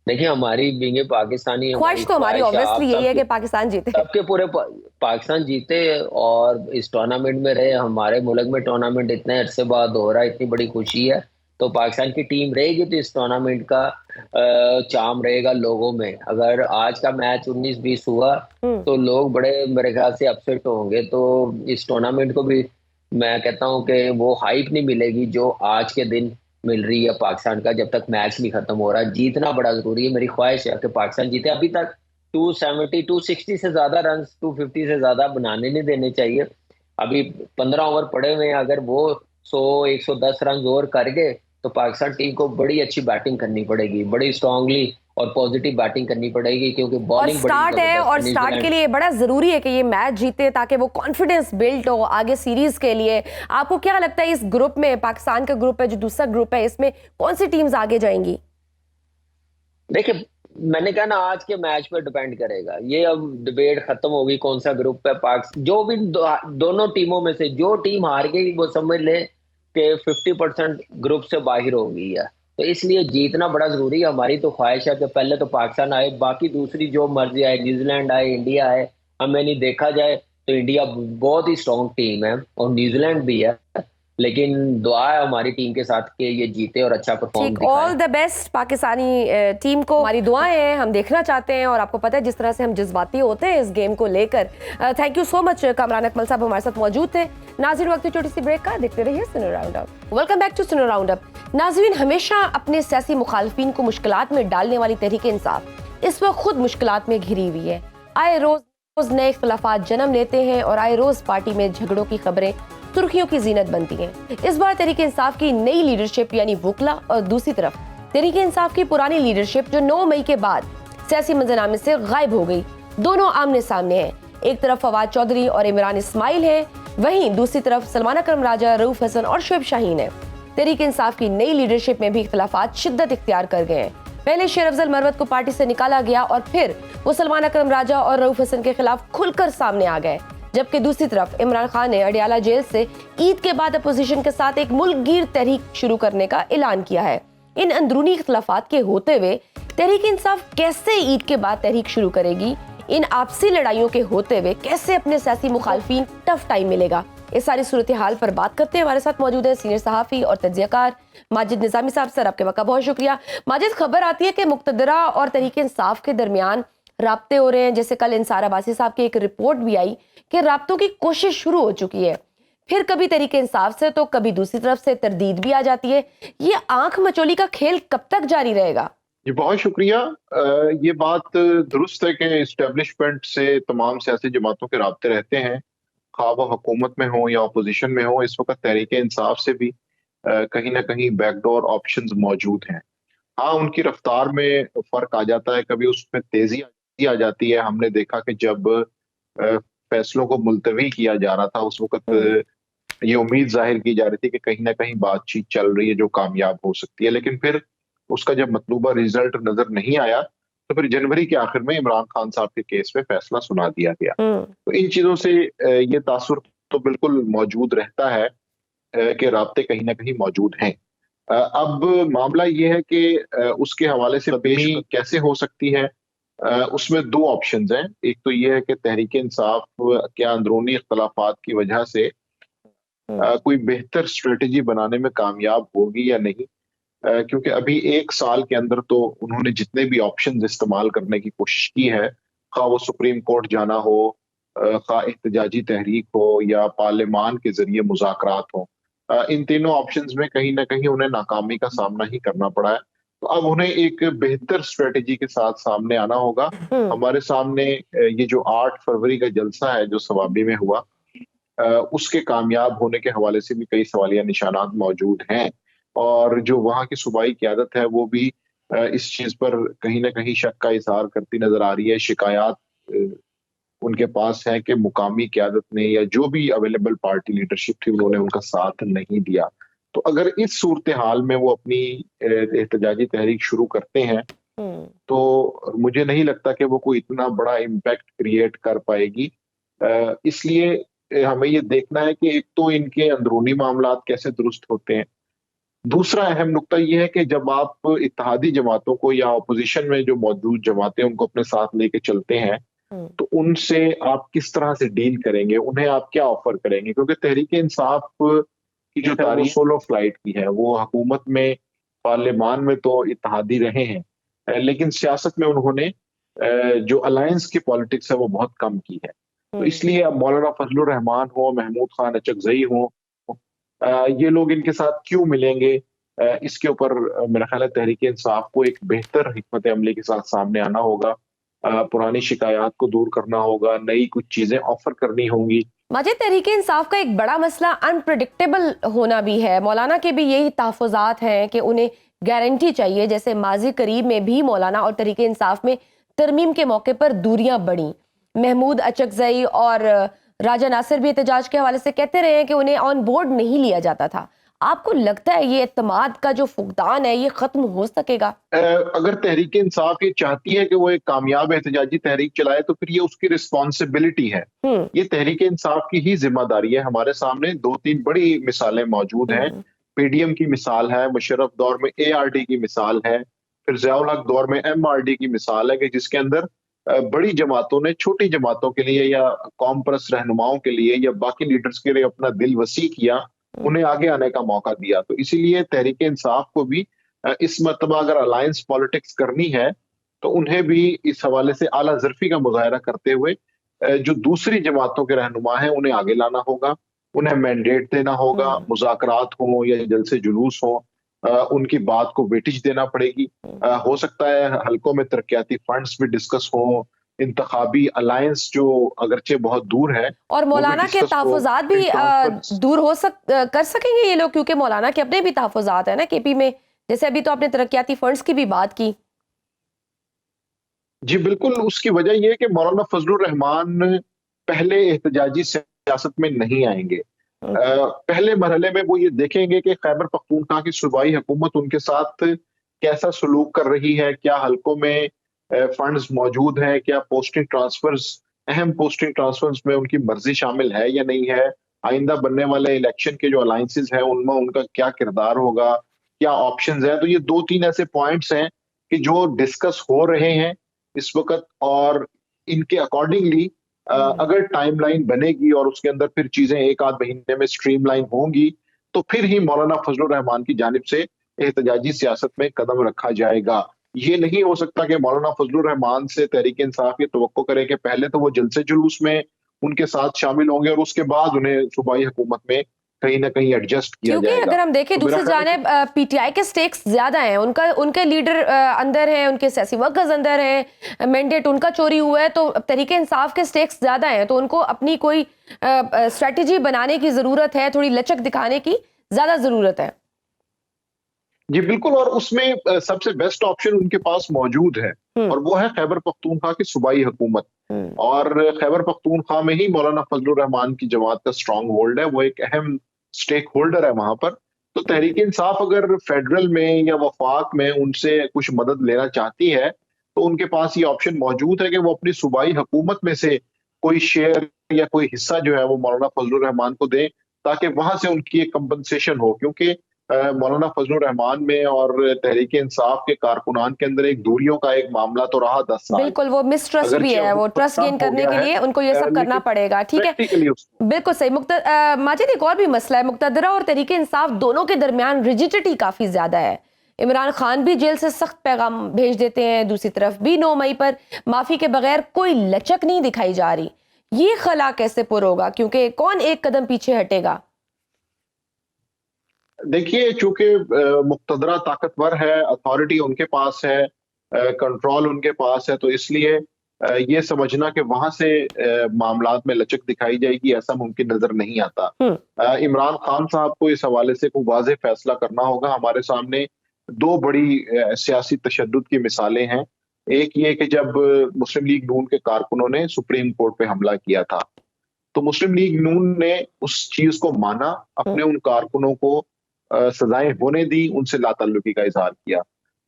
देखिए, हमारी बींगे पाकिस्तानी, ख्वाहिश तो हमारी ऑब्वियसली यही है कि पाकिस्तान जीते। सबके पूरे पाकिस्तान जीते और इस टूर्नामेंट में रहे। हमारे मुल्क में टूर्नामेंट इतने अरसे बाद हो रहा है, इतनी बड़ी खुशी है। तो पाकिस्तान की टीम रहेगी तो इस टूर्नामेंट का चार्म रहेगा लोगों में। अगर आज का मैच 19-20 हुआ तो लोग बड़े मेरे ख्याल से अपसेट होंगे। तो इस टूर्नामेंट को भी मैं कहता हूं कि वो हाइप नहीं मिलेगी जो आज के दिन मिल रही है पाकिस्तान का, जब तक मैच नहीं खत्म हो रहा। जीतना बड़ा जरूरी है। मेरी ख्वाहिश है कि पाकिस्तान जीते। अभी तक 270 260 से ज्यादा रन, 250 से ज्यादा बनाने नहीं देने चाहिए। अभी 15 ओवर पड़े हुए हैं। अगर वो 100 110 रन और कर गए तो पाकिस्तान टीम को बड़ी अच्छी बैटिंग करनी पड़ेगी, बड़ी स्ट्रांगली और पॉजिटिव बैटिंग करनी पड़ेगी, क्योंकि और बॉलिंग बड़ी स्टार्ट है, और जबरदस्त स्टार्ट के लिए बड़ा जरूरी है कि ये मैच जीते ताकि वो कॉन्फिडेंस बिल्ड हो आगे सीरीज के लिए। आपको क्या लगता है इस ग्रुप में, पाकिस्तान का ग्रुप है जो दूसरा ग्रुप है, इसमें कौन सी टीम्स आगे जाएंगी? देखिए, मैंने कहा ना, आज के मैच पर डिपेंड करेगा ये। अब डिबेट खत्म होगी कौन सा ग्रुप है। पाक जो भी दोनों टीमों में से जो टीम हार गई वो समझ ले कि 50% ग्रुप से बाहर हो गई है। तो इसलिए जीतना बड़ा जरूरी है। हमारी तो ख्वाहिश है कि पहले तो पाकिस्तान आए, बाकी दूसरी जो मर्जी आए, न्यूजीलैंड आए, इंडिया आए। हमें नहीं देखा जाए तो इंडिया बहुत ही स्ट्रॉन्ग टीम है और न्यूजीलैंड भी है, लेकिन दुआ है हमारी टीम के साथ कि ये जीते और अच्छा परफॉर्म ठीक, दिखाए। All the best Pakistani team को, हमारी दुआएं हैं, हम देखना चाहते हैं। और आपको पता है जिस तरह से हम जज्बाती होते हैं इस गेम को लेकर। Thank you so much. Kamran Akmal साहब हमारे साथ मौजूद थे। नाज़रीन, वक्त छोटी सी ब्रेक का, देखते रहिए Suno round up. Welcome back to Suno round up. नाज़रीन, हमेशा अपने सियासी मुखालफिन को मुश्किलात में डालने वाली तहरीक इंसाफ इस वक्त खुद मुश्किलात में घिरी हुई है। आए रोज नए इख्तिलाफात जन्म लेते हैं और आए रोज पार्टी में झगड़ों की खबरें सुर्खियों की जीनत बनती हैं। इस बार तहरीक इंसाफ की नई लीडरशिप यानी वुकला, और दूसरी तरफ तहरीक इंसाफ की पुरानी लीडरशिप जो 9 मई के बाद सियासी मंजरनामे से गायब हो गई, दोनों आमने सामने हैं। एक तरफ फवाद चौधरी और इमरान इस्माइल है, वहीं दूसरी तरफ सलमान अकरम राजा, रऊफ हसन और शुएब शाहीन है। तहरीक इंसाफ की नई लीडरशिप में भी इख्तिलाफात शिद्दत इख्तियार कर गए हैं। पहले शेर अफजल मरवत को पार्टी से निकाला गया और फिर वो सलमान अकरम राजा और रऊफ हसन के खिलाफ खुलकर सामने आ गए, जबकि दूसरी तरफ इमरान खान ने अडियाला जेल से ईद के बाद अपोजिशन के साथ एक मुल्कगीर तहरीक शुरू करने का ऐलान किया है। इन अंदरूनी इख्तिलाफात के होते हुए तहरीक इंसाफ कैसे ईद के बाद तहरीक शुरू करेगी, इन आपसी लड़ाइयों के होते हुए कैसे अपने सियासी मुखालफिन टफ टाइम मिलेगा, इस सारी सूरत हाल पर बात करते हैं। हमारे साथ मौजूद है सीनियर सहाफी और तज्जियाकार माजिद निजामी साहब। सर, आपके वक्त का बहुत शुक्रिया। माजिद, खबर आती है कि मुक्तदरा और तहरीक इंसाफ के दरमियान राब्ते हो रहे हैं। जैसे कल इंसार अब्बासी साहब की एक रिपोर्ट भी आई कि राब्तों की कोशिश शुरू हो चुकी है, फिर कभी तहरीक इंसाफ से तो कभी दूसरी तरफ से तरदीद भी आ जाती है। ये आंख मचोली का खेल कब तक जारी रहेगा? जी, बहुत शुक्रिया। ये बात दुरुस्त है कि इस्टेब्लिशमेंट से तमाम सियासी जमातों के राब्ते रहते हैं, खा वो हुकूमत में हो या अपोजिशन में हो। इस वक्त तहरीक इंसाफ से भी कहीं ना कहीं बैकडोर ऑप्शंस मौजूद हैं। हाँ, उनकी रफ्तार में फर्क आ जाता है, कभी उसमें तेजी आ जाती है। हमने देखा कि जब फैसलों को मुलतवी किया जा रहा था उस वक्त ये उम्मीद जाहिर की जा रही थी कि कहीं ना कहीं बातचीत चल रही है जो कामयाब हो सकती है, लेकिन फिर उसका जब मतलूबा रिजल्ट नजर नहीं आया तो फिर जनवरी के आखिर में इमरान खान साहब के केस में फैसला सुना दिया गया। तो इन चीजों से ये तासुर तो बिल्कुल मौजूद रहता है कि राब्ते कहीं ना कहीं मौजूद हैं। अब मामला ये है कि उसके हवाले से पेश कैसे हो सकती है। उसमें दो ऑप्शंस हैं। एक तो ये है कि तहरीक इंसाफ के अंदरूनी इख्तलाफात की वजह से कोई बेहतर स्ट्रेटेजी बनाने में कामयाब होगी या नहीं, क्योंकि अभी 1 साल के अंदर तो उन्होंने जितने भी ऑप्शंस इस्तेमाल करने की कोशिश की है, खा वो सुप्रीम कोर्ट जाना हो, खा एहतजाजी तहरीक हो या पार्लियामान के जरिए मुज़ाकरात हो, इन तीनों ऑप्शंस में कहीं ना कहीं उन्हें नाकामी का सामना ही करना पड़ा है। तो अब उन्हें एक बेहतर स्ट्रेटेजी के साथ सामने आना होगा। हमारे सामने ये जो 8 फरवरी का जलसा है जो सवाबी में हुआ, उसके कामयाब होने के हवाले से भी कई सवालिया निशानात मौजूद हैं, और जो वहाँ की सूबाई क़यादत है वो भी इस चीज पर कहीं ना कहीं शक का इजहार करती नजर आ रही है। शिकायत उनके पास है कि मुकामी क़यादत ने या जो भी अवेलेबल पार्टी लीडरशिप थी उन्होंने उनका साथ नहीं दिया। तो अगर इस सूरत हाल में वो अपनी एहतजाजी तहरीक शुरू करते हैं तो मुझे नहीं लगता कि वो कोई इतना बड़ा इम्पैक्ट क्रिएट कर पाएगी। इसलिए हमें ये देखना है कि एक तो इनके अंदरूनी मामलात कैसे दुरुस्त होते हैं। दूसरा अहम नुक्ता यह है कि जब आप इत्तेहादी जमातों को या अपोजिशन में जो मौजूद जमातें उनको अपने साथ लेके चलते हैं तो उनसे आप किस तरह से डील करेंगे, उन्हें आप क्या ऑफर करेंगे, क्योंकि तहरीक इंसाफ की जो तारीख सोलो फ्लाइट की है वो हुकूमत में पार्लियामान में तो इत्तेहादी रहे हैं, लेकिन सियासत में उन्होंने जो अलायंस की पॉलिटिक्स है वो बहुत कम की है। तो इसलिए अब मौलाना फजलुर रहमान हो, महमूद खान अचकजई हो, ये लोग इनके साथ क्यों मिलेंगे, इसके ऊपर मेरा ख्याल है तहरीक इंसाफ को एक बेहतर हिकमत अमली के साथ सामने आना होगा, पुरानी शिकायत को दूर करना होगा, नई कुछ चीजें ऑफर करनी होंगी। माजिद, तहरीक इंसाफ का एक बड़ा मसला अनप्रेडिक्टेबल होना भी है। मौलाना के भी यही तहफ़्फ़ुज़ात हैं कि उन्हें गारंटी चाहिए, जैसे माजी करीब में भी मौलाना और तहरीक इंसाफ में तरमीम के मौके पर दूरियां बढ़ी। महमूद अचकजई और राजा नासिर भी एहतजाज के हवाले से कहते रहे हैं कि उन्हें ऑन बोर्ड नहीं लिया जाता था। आपको लगता है ये एतमाद का जो फुकदान है ये खत्म हो सकेगा? अगर तहरीक इंसाफ ये चाहती है कि वो एक कामयाब एहतजाजी तहरीक चलाए तो फिर ये उसकी रिस्पॉन्सिबिलिटी है, ये तहरीक इंसाफ की ही जिम्मेदारी है। हमारे सामने 2-3 बड़ी मिसालें मौजूद हैं। पीडीएम की मिसाल है, मुशर्रफ दौर में एआरडी की मिसाल है, फिर ज़ियाउल हक दौर में एमआरडी की मिसाल है कि जिसके अंदर बड़ी जमातों ने छोटी जमातों के लिए या कौम परस्त रहनुमाओं के लिए या बाकी लीडर्स के लिए अपना दिल वसी किया, उन्हें आगे आने का मौका दिया। तो इसीलिए तहरीक इंसाफ को भी इस मर्तबा अगर अलायंस पॉलिटिक्स करनी है तो उन्हें भी इस हवाले से आला ज़र्फी का मुजाहरा करते हुए जो दूसरी जमातों के रहनुमा हैं उन्हें आगे लाना होगा, उन्हें मैंडेट देना होगा, मुज़ाकरात हो या जलसे जुलूस हो, उनकी बात को वेटेज देना पड़ेगी। हो सकता है हल्कों में तरक्याती फंड्स भी डिस्कस हो, इंतखाबी अलायंस जो अगरचे बहुत दूर है और मौलाना के तहफ़्फ़ुज़ात भी दूर कर सकेंगे ये लोग, क्योंकि मौलाना के अपने भी तहफ़्फ़ुज़ात है ना केपी में, जैसे अभी तो आपने तरक्याती फंड्स की भी बात की। जी बिल्कुल, उसकी वजह यह है कि मौलाना फजलुर रहमान पहले एहतजाजी सियासत में नहीं आएंगे। पहले मरहले में वो ये देखेंगे कि खैबर पख्तूनख्वा की सूबाई हुकूमत उनके साथ कैसा सलूक कर रही है, क्या हल्कों में फंड्स मौजूद हैं, क्या पोस्टिंग ट्रांसफर्स, अहम पोस्टिंग ट्रांसफर्स में उनकी मर्जी शामिल है या नहीं है, आइंदा बनने वाले इलेक्शन के जो अलायंसेस हैं उनमें उनका क्या किरदार होगा, क्या ऑप्शंस हैं। तो ये 2-3 ऐसे पॉइंट्स हैं कि जो डिस्कस हो रहे हैं इस वक्त, और इनके अकॉर्डिंगली अगर टाइमलाइन बनेगी और उसके अंदर फिर चीजें 1-8 महीने में स्ट्रीमलाइन होंगी तो फिर ही मौलाना फजलुर रहमान की जानिब से एहतजाजी सियासत में कदम रखा जाएगा। ये नहीं हो सकता कि मौलाना फजलुर रहमान से तहरीक इंसाफ ये तवक्को करे कि पहले तो वो जलसे जुलूस में उनके साथ शामिल होंगे और उसके बाद उन्हें सूबाई हुकूमत में कहीं ना कहीं एडजस्ट किया जाएगा। क्योंकि अगर हम देखें दूसरी जानिब पीटीआई के स्टेक्स ज्यादा हैं, उनके लीडर अंदर हैं, उनके सियासी वर्कर्स अंदर हैं, मैंडेट उनका चोरी हुआ है, तो तहरीक इंसाफ के स्टेक्स ज्यादा हैं, तो उनको अपनी कोई स्ट्रेटेजी बनाने की जरूरत है, थोड़ी लचक दिखाने की ज्यादा जरूरत है। जी बिल्कुल, और उसमें सबसे बेस्ट ऑप्शन उनके पास मौजूद है और वो है खैबर पख्तूनख्वा की सूबाई हुकूमत। और खैबर पख्तूनख्वा में ही मौलाना फजलुर रहमान की जमात का स्ट्रॉन्ग होल्ड है, वो एक अहम स्टेक होल्डर है वहां पर। तो तहरीक इंसाफ अगर फेडरल में या वफाक में उनसे कुछ मदद लेना चाहती है तो उनके पास ये ऑप्शन मौजूद है कि वो अपनी सूबाई हुकूमत में से कोई शेयर या कोई हिस्सा जो है वो मौलाना फजलुर रहमान को दें, ताकि वहां से उनकी एक कंपनसेशन हो। क्योंकि मौलाना फजलुर रहमान में और तहरीक इंसाफ के कारकुनान के अंदर एक दूरियों का एक मामला तो रहा 10 साल। बिल्कुल, वो मिसट्रस्ट भी है, वो ट्रस्ट गेन करने के लिए उनको ये सब करना पड़ेगा। ठीक है, बिल्कुल सही। माजिद, एक और भी मसला है, मुक्तदरा और तहरीक इंसाफ दोनों के दरमियान रिजिडिटी काफी ज्यादा है। इमरान खान भी जेल से सख्त पैगाम भेज देते हैं, दूसरी तरफ भी 9 मई पर माफी के बगैर कोई लचक नहीं दिखाई जा रही। ये खला कैसे पुर होगा, क्योंकि कौन एक कदम पीछे हटेगा? देखिए, चूंकि मुक्तदरा ताकतवर है, अथॉरिटी उनके पास है, कंट्रोल उनके पास है, तो इसलिए ये समझना कि वहां से मामलात में लचक दिखाई जाएगी, ऐसा मुमकिन नजर नहीं आता। हम्म। इमरान खान साहब को इस हवाले से कोई वाज़ेह फैसला करना होगा। हमारे सामने दो बड़ी सियासी तशद्दुद की मिसालें हैं। एक ये कि जब मुस्लिम लीग नून के कारकुनों ने सुप्रीम कोर्ट पे हमला किया था, तो मुस्लिम लीग नून ने उस चीज को माना, अपने उन कारकुनों को सजाएं होने दी, उनसे लाताल्लुकी का इजहार किया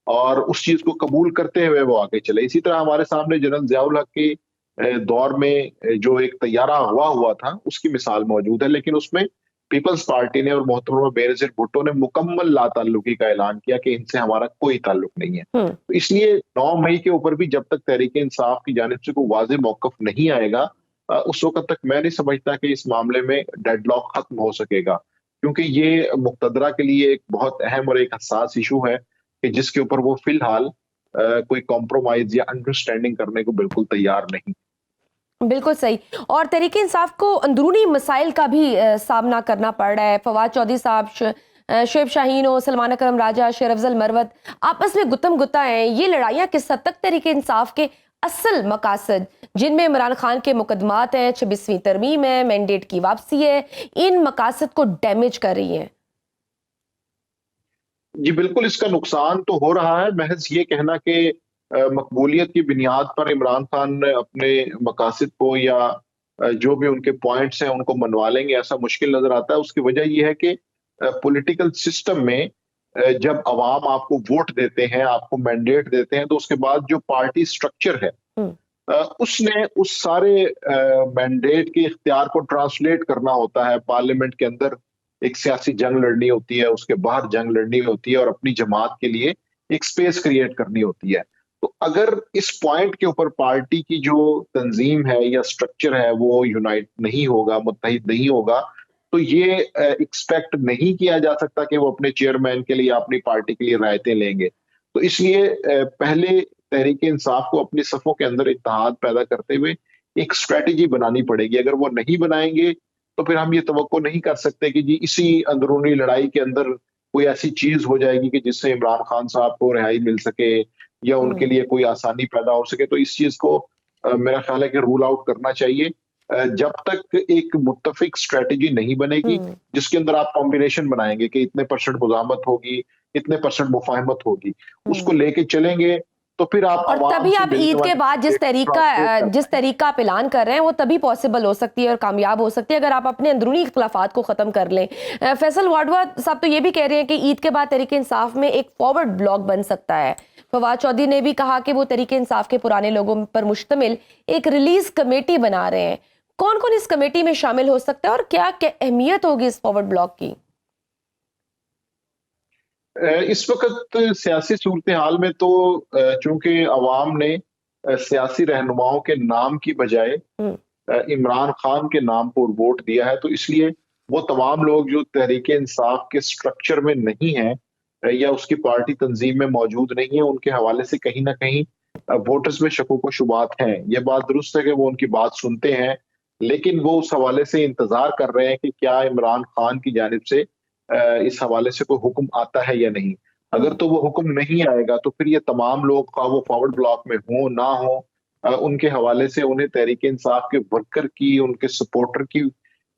और उस चीज को कबूल करते हुए वो आगे चले। इसी तरह हमारे सामने जनरल ज़ियाउल हक के दौर में जो एक तैयारा हुआ था, उसकी मिसाल मौजूद है, लेकिन उसमें पीपल्स पार्टी ने और मोहतरमा बेनज़ीर भुट्टो ने मुकम्मल लाताल्लुकी का ऐलान किया कि इनसे हमारा कोई ताल्लुक नहीं है। तो इसलिए 9 मई के ऊपर भी जब तक तहरीक इंसाफ की जानिब से कोई वाज़ेह मौक़िफ़ नहीं आएगा, उस वक्त तक मैं नहीं समझता कि इस मामले में डेडलॉक खत्म हो सकेगा, क्योंकि ये मुक्तदरा के लिए एक बहुत अहम और एक हसास इशू है कि जिसके ऊपर वो फिलहाल कोई कॉम्प्रोमाइज या अंडरस्टैंडिंग करने को बिल्कुल तैयार नहीं। बिल्कुल सही। और तहरीक इंसाफ को अंदरूनी मसाइल का भी सामना करना पड़ रहा है। फवाद चौधरी साहब, शुएब शाहीन और सलमान अकरम राजा, शेर अफजल मरवत आपस में गुत्तम गुत्ता हैं। ये लड़ाइयाँ किस हद तक तहरीक इंसाफ के असल मकासद, जिनमें इमरान खान के मुकदमात हैं, 26वीं तरमीम है, मैंडेट की वापसी है, इन मकासद को डैमेज कर रही हैं? जी बिल्कुल, इसका नुकसान तो हो रहा है। महज ये कहना कि मकबूलियत की बुनियाद पर इमरान खान ने अपने मकासद को या जो भी उनके पॉइंट्स हैं उनको मनवा लेंगे, ऐसा मुश्किल नजर आता है। उसकी वजह यह है कि पॉलिटिकल सिस्टम में जब अवाम आपको वोट देते हैं, आपको मैंडेट देते हैं, तो उसके बाद जो पार्टी स्ट्रक्चर है उसने उस सारे मैंडेट के इख्तियार को ट्रांसलेट करना होता है। पार्लियामेंट के अंदर एक सियासी जंग लड़नी होती है, उसके बाहर जंग लड़नी होती है और अपनी जमात के लिए एक स्पेस क्रिएट करनी होती है। तो अगर इस पॉइंट के ऊपर पार्टी की जो तंजीम है या स्ट्रक्चर है वो यूनाइट नहीं होगा, मुत्तहिद नहीं होगा, तो ये एक्सपेक्ट नहीं किया जा सकता कि वो अपने चेयरमैन के लिए, अपनी पार्टी के लिए रायतें लेंगे। तो इसलिए पहले तहरीक इंसाफ को अपनी सफों के अंदर इत्तेहाद पैदा करते हुए एक स्ट्रेटेजी बनानी पड़ेगी। अगर वो नहीं बनाएंगे तो फिर हम ये तवक्को नहीं कर सकते कि जी इसी अंदरूनी लड़ाई के अंदर कोई ऐसी चीज हो जाएगी कि जिससे इमरान खान साहब को रिहाई मिल सके या उनके लिए कोई आसानी पैदा हो सके। तो इस चीज को मेरा ख्याल है कि रूल आउट करना चाहिए। जब तक एक मुत्तफिक स्ट्रेटेजी नहीं बनेगी जिसके अंदर आप कॉम्बिनेशन बनाएंगे कि इतने % मुज़ाहमत होगी, इतने % मुफाहमत होगी, उसको लेके चलेंगे, तो फिर आप और तभी आप ईद के बाद जिस तरीका आप ऐलान कर रहे हैं वो तभी पॉसिबल हो सकती है और कामयाब हो सकती है, अगर आप अपने अंदरूनी इख्तिलाफात को ख़त्म कर लें। फैसल वाडवा साहब तो ये भी कह रहे हैं कि ईद के बाद तहरीक इंसाफ में एक फॉरवर्ड ब्लॉक बन सकता है। फवाद चौधरी ने भी कहा कि वो तहरीक इंसाफ के पुराने लोगों पर मुश्तमिल एक रिलीज कमेटी बना रहे हैं। कौन कौन इस कमेटी में शामिल हो सकता है और क्या क्या अहमियत होगी इस फॉरवर्ड ब्लॉक की? इस वक्त सियासी सूरत हाल में तो चूंकि अवाम ने सियासी रहनुमाओं के नाम की बजाय इमरान खान के नाम पर वोट दिया है, तो इसलिए वो तमाम लोग जो तहरीक इंसाफ के स्ट्रक्चर में नहीं है या उसकी पार्टी तंजीम में मौजूद नहीं है, उनके हवाले से कहीं ना कहीं वोटर्स में शकूक व शुबात हैं। ये बात दुरुस्त है कि वो उनकी बात सुनते हैं, लेकिन वो उस हवाले से इंतजार कर रहे हैं कि क्या इमरान खान की जानिब से इस हवाले से कोई हुक्म आता है या नहीं। अगर तो वो हुक्म नहीं आएगा तो फिर ये तमाम लोग का वो फॉरवर्ड ब्लॉक में हो ना हो, उनके हवाले से उन्हें तहरीक इंसाफ के वर्कर की, उनके सपोर्टर की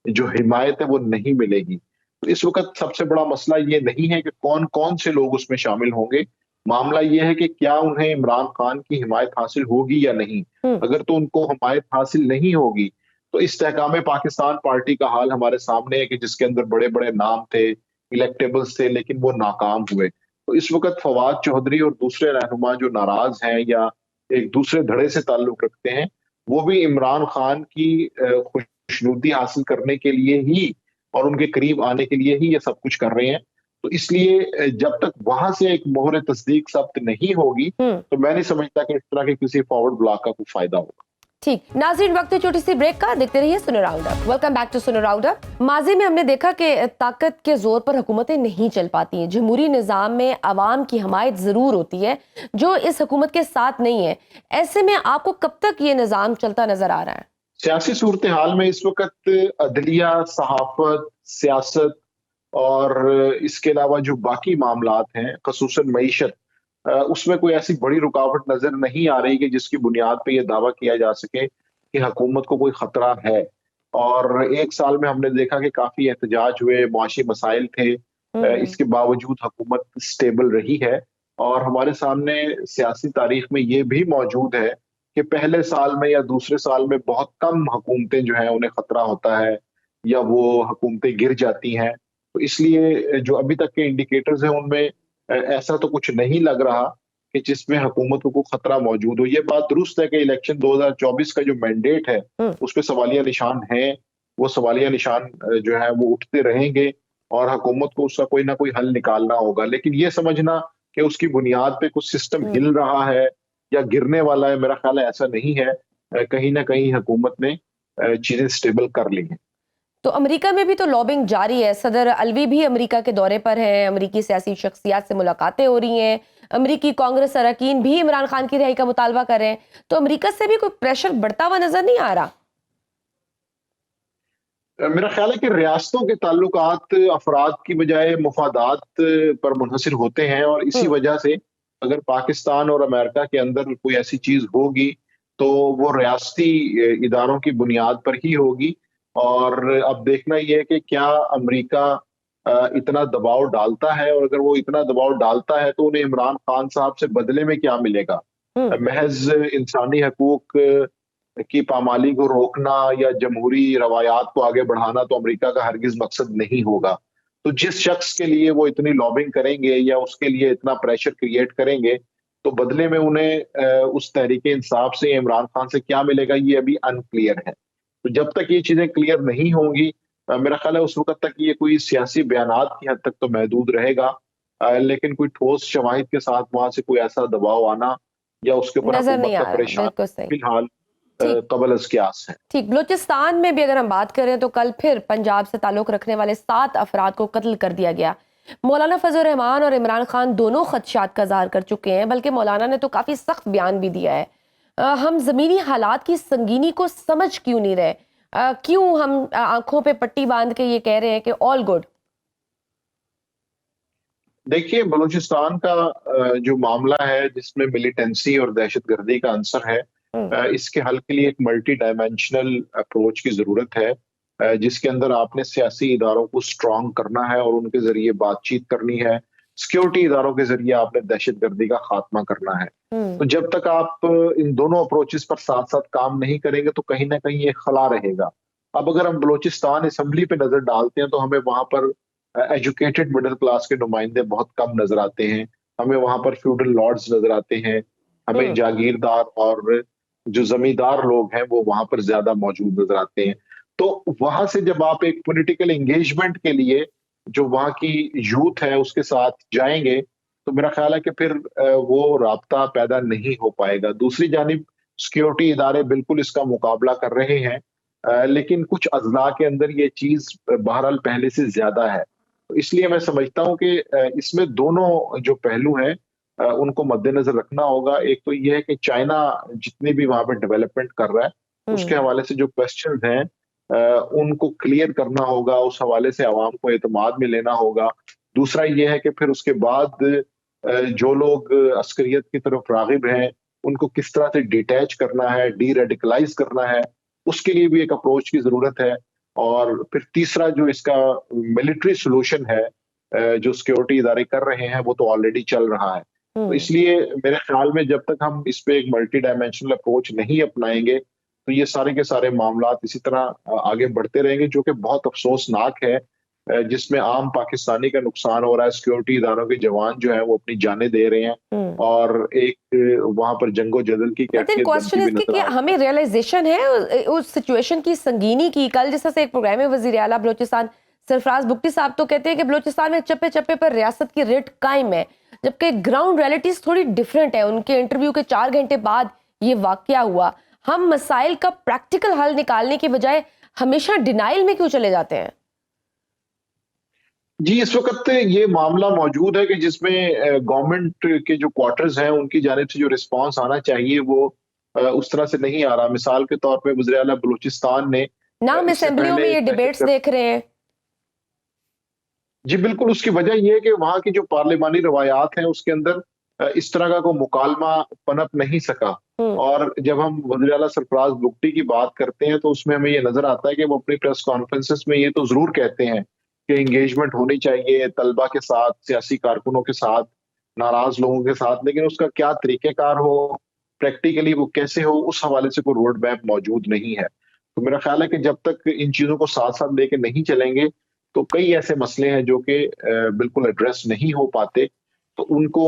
जो हिमायत है वो नहीं मिलेगी। तो इस वक्त सबसे बड़ा मसला ये नहीं है कि कौन कौन से लोग उसमें शामिल होंगे, मामला ये है कि क्या उन्हें इमरान खान की हिमायत हासिल होगी या नहीं। अगर तो उनको हिमायत हासिल नहीं होगी तो इस्तेहकाम पाकिस्तान पार्टी का हाल हमारे सामने है कि जिसके अंदर बड़े बड़े नाम थे, इलेक्टेबल्स थे, लेकिन वो नाकाम हुए। तो इस वक्त फवाद चौधरी और दूसरे रहनुमा जो नाराज हैं या एक दूसरे धड़े से ताल्लुक रखते हैं, वो भी इमरान खान की खुशनुदी हासिल करने के लिए ही और उनके करीब आने के लिए ही ये सब कुछ कर रहे हैं। तो इसलिए जब तक वहां से एक मोहर तस्दीक सख्त नहीं होगी तो मैं नहीं समझता कि इस तरह के किसी फॉरवर्ड ब्लॉक का कोई फायदा होगा। ठीक नाज़रीन, वक्त है छोटी सी ब्रेक का, देखते रहिए Suno round up. Welcome back to Suno round up. माजी में हमने देखा कि ताकत के जोर पर हुकूमतें नहीं चल पाती हैं। जमहूरी निज़ाम में अवाम की हमायत ज़रूर होती है जो इस हुकूमत के साथ नहीं है। ऐसे में आपको कब तक ये निज़ाम चलता नजर आ रहा है? सियासी सूरत हाल में इस वक्त अदलिया, सहाफत, सियासत और इसके अलावा जो बाकी मामलात हैं, खसूसन मईशत, उसमें कोई ऐसी बड़ी रुकावट नजर नहीं आ रही कि जिसकी बुनियाद पे ये दावा किया जा सके कि हुकूमत को कोई खतरा है। और एक साल में हमने देखा कि काफी एहतजाज हुए, मुआशी मसाइल थे, हम्म। इसके बावजूद हुकूमत स्टेबल रही है। और हमारे सामने सियासी तारीख में ये भी मौजूद है कि पहले साल में या दूसरे साल में बहुत कम हुकूमतें जो हैं उन्हें खतरा होता है या वो हुकूमतें गिर जाती हैं। तो इसलिए जो अभी तक के इंडिकेटर्स हैं उनमें ऐसा तो कुछ नहीं लग रहा कि जिसमें हुकूमत को खतरा मौजूद हो। ये बात दुरुस्त है कि इलेक्शन 2024 का जो मैंडेट है हम्म। उस पे सवालिया निशान है। वो सवालिया निशान जो है वो उठते रहेंगे और हुकूमत को उसका कोई ना कोई हल निकालना होगा। लेकिन ये समझना कि उसकी बुनियाद पे कुछ सिस्टम हम्म। हिल रहा है या गिरने वाला है, मेरा ख्याल है ऐसा नहीं है। कहीं ना कहीं हुकूमत ने चीजें स्टेबल कर ली हैं। तो अमेरिका में भी तो लॉबिंग जारी है। सदर अलवी भी अमेरिका के दौरे पर हैं, अमेरिकी सियासी शख्सियात से मुलाकातें हो रही हैं, अमेरिकी कांग्रेस अरकान भी इमरान खान की रिहाई का मुतालबा कर रहे हैं। तो अमेरिका से भी कोई प्रेशर बढ़ता हुआ नजर नहीं आ रहा? मेरा ख्याल है कि रियासतों के ताल्लुकात अफराद की बजाय मुफादात पर मुनहसर होते हैं, और इसी हम्म। वजह से अगर पाकिस्तान और अमेरिका के अंदर कोई ऐसी चीज होगी तो वो रियासती इदारों की बुनियाद पर ही होगी। और अब देखना ये है कि क्या अमेरिका इतना दबाव डालता है, और अगर वो इतना दबाव डालता है तो उन्हें इमरान खान साहब से बदले में क्या मिलेगा। हम्म। महज इंसानी हकूक की पामाली को रोकना या जमहूरी रवायात को आगे बढ़ाना तो अमेरिका का हरगिज मकसद नहीं होगा। तो जिस शख्स के लिए वो इतनी लॉबिंग करेंगे या उसके लिए इतना प्रेशर क्रिएट करेंगे, तो बदले में उन्हें उस तहरीक इंसाफ से इमरान खान से क्या मिलेगा, ये अभी अनक्लियर है। तो जब तक ये चीजें क्लियर नहीं होंगी, मेरा ख्याल है उस वक्त तक ये कोई सियासी बयानात की हद तक तो महदूद रहेगा। लेकिन कोई ठोस शवाहिद के साथ वहां से कोई ऐसा दबाव आना या उसके ऊपर नजर हुकूमत नहीं का आ रहा, परेशान बिल्कुल सही। फिलहाल ठीक। कबल अज़ क़यास है। ठीक, बलूचिस्तान में भी अगर हम बात करें तो कल फिर पंजाब से ताल्लुक रखने वाले 7 अफराद को कत्ल कर दिया गया। मौलाना फजल रहमान और इमरान खान दोनों खदशात का इज़हार कर चुके हैं, बल्कि मौलाना ने तो काफ़ी सख्त बयान भी दिया है। हम ज़मीनी हालात की संगीनी को समझ क्यों नहीं रहे? क्यों हम आंखों पे पट्टी बांध के ये कह रहे हैं कि ऑल गुड? देखिए, बलूचिस्तान का जो मामला है जिसमें मिलिटेंसी और दहशतगर्दी का अंसर है, इसके हल के लिए एक मल्टी डायमेंशनल अप्रोच की जरूरत है, जिसके अंदर आपने सियासी इदारों को स्ट्रांग करना है और उनके जरिए बातचीत करनी है। सिक्योरिटी इदारों के जरिए आपने दहशतगर्दी का खात्मा करना है। तो जब तक आप इन दोनों अप्रोचेस पर साथ साथ काम नहीं करेंगे तो कहीं ना कहीं ये खला रहेगा। अब अगर हम बलूचिस्तान असेंबली पे नजर डालते हैं तो हमें वहां पर एजुकेटेड मिडिल क्लास के नुमाइंदे बहुत कम नजर आते हैं। हमें वहां पर फ्यूडल लॉर्ड्स नजर आते हैं। हमें जागीरदार और जो जमींदार लोग हैं वो वहां पर ज्यादा मौजूद नजर आते हैं। तो वहां से जब आप एक पॉलिटिकल एंगेजमेंट के लिए जो वहां की यूथ है उसके साथ जाएंगे, तो मेरा ख्याल है कि फिर वो राब्ता पैदा नहीं हो पाएगा। दूसरी जानिब सिक्योरिटी इदारे बिल्कुल इसका मुकाबला कर रहे हैं, लेकिन कुछ अजला के अंदर ये चीज बहरहाल पहले से ज्यादा है। तो इसलिए मैं समझता हूँ कि इसमें दोनों जो पहलू हैं उनको मद्देनजर रखना होगा। एक तो ये है कि चाइना जितनी भी वहां पर डेवलपमेंट कर रहा है उसके हवाले से जो क्वेश्चन हैं उनको क्लियर करना होगा, उस हवाले से आवाम को एतमाद में लेना होगा। दूसरा ये है कि फिर उसके बाद जो लोग अस्करियत की तरफ रागिब हैं उनको किस तरह से डिटैच करना है, डी रेडिकलाइज करना है, उसके लिए भी एक अप्रोच की जरूरत है। और फिर तीसरा जो इसका मिलिट्री सोल्यूशन है जो सिक्योरिटी इदारे कर रहे हैं वो तो ऑलरेडी चल रहा है। तो इसलिए मेरे ख्याल में जब तक हम इस पे एक मल्टी डायमेंशनल अप्रोच नहीं अपनाएंगे तो ये सारे के सारे मामलात इसी तरह आगे बढ़ते रहेंगे, जो कि बहुत अफसोसनाक है, जिसमें आम पाकिस्तानी का नुकसान हो रहा है। सिक्योरिटी इदारों के जवान जो है वो अपनी जानें दे रहे हैं और एक वहां पर जंगो जदल की कैफियत क्वेश्चन बनती भी इसके कि नजर आ रही है। हमें रियलाइजेशन है उस सिचुएशन की संगीनी की? कल जैसा से एक प्रोग्राम है वजीर आला बलोचिस्तान सरफराज बुगटी साहब तो कहते हैं कि बलोचिस्तान में चप्पे चप्पे पर रियासत की रेट कायम है, जबकि ग्राउंड रियलिटीज थोड़ी डिफरेंट है। उनके इंटरव्यू के 4 घंटे बाद ये वाकया हुआ। हम मसाइल का प्रैक्टिकल हल निकालने की बजाय हमेशा डिनाइल में क्यों चले जाते हैं? जी, इस वक्त ये मामला मौजूद है कि जिसमें गवर्नमेंट के जो क्वार्टर्स हैं उनकी जानिब से जो रिस्पांस आना चाहिए वो उस तरह से नहीं आ रहा। मिसाल के तौर पे वज़ीर आला बलूचिस्तान ने नाम इससे असेंबलियों में पहले ये डिबेट्स देख रहे हैं। जी बिल्कुल, उसकी वजह ये है कि वहाँ की जो पार्लिमानी रवायात हैं उसके अंदर इस तरह का कोई मुकालमा पनप नहीं सका। और जब हम वज़ीर आला सरफराज बुगटी की बात करते हैं तो उसमें हमें ये नज़र आता है कि वो अपनी प्रेस कॉन्फ्रेंसेस में ये तो ज़रूर कहते हैं कि एंगेजमेंट होनी चाहिए तलबा के साथ, सियासी कारकुनों के साथ, नाराज़ लोगों के साथ, लेकिन उसका क्या तरीक़ेकार हो, प्रैक्टिकली वो कैसे हो, उस हवाले से कोई रोड मैप मौजूद नहीं है। तो मेरा ख़्याल है कि जब तक इन चीज़ों को साथ-साथ लेके नहीं चलेंगे, तो कई ऐसे मसले हैं जो कि बिल्कुल एड्रेस नहीं हो पाते। तो उनको